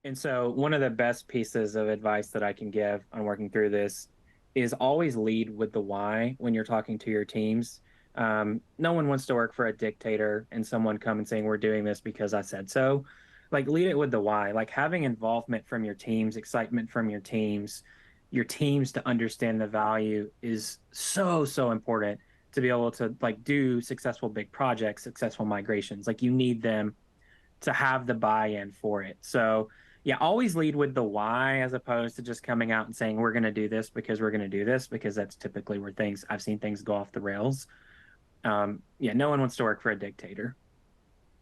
And so, one of the best pieces of advice that I can give on working through this is always lead with the why when you're talking to your teams. No one wants to work for a dictator and someone come and saying, "We're doing this because I said so." Like, lead it with the why, like having involvement from your teams, excitement from your teams to understand the value is so, so important to be able to like do successful big projects, successful migrations. Like, you need them to have the buy-in for it. So yeah, always lead with the why as opposed to just coming out and saying we're going to do this because we're going to do this because that's typically where things I've seen things go off the rails. Yeah, no one wants to work for a dictator.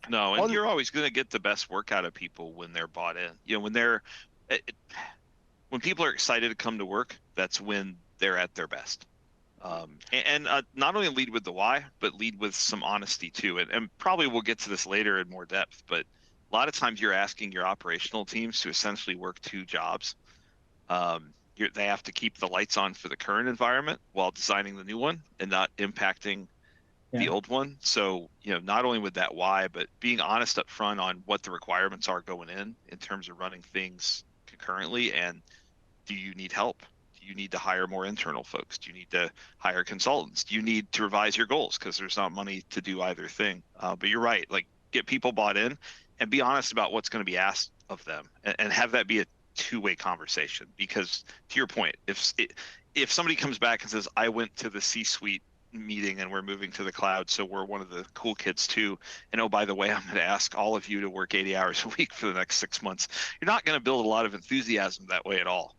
No, and On you're always going to get the best work out of people when they're bought in. When they're when people are excited to come to work, that's when they're at their best. And not only lead with the why, but lead with some honesty too. And probably we'll get to this later in more depth, but a lot of times you're asking your operational teams to essentially work two jobs. They have to keep the lights on for the current environment while designing the new one and not impacting the Yeah. old one. So, not only with that why, but being honest up front on what the requirements are going in terms of running things concurrently. And do you need help? Do you need to hire more internal folks? Do you need to hire consultants? Do you need to revise your goals? Because there's not money to do either thing. But you're right. Like, get people bought in and be honest about what's going to be asked of them, and have that be a two-way conversation. Because to your point, if somebody comes back and says, "I went to the C-suite meeting and we're moving to the cloud, so we're one of the cool kids too. And oh, by the way, I'm going to ask all of you to work 80 hours a week for the next 6 months." You're not going to build a lot of enthusiasm that way at all.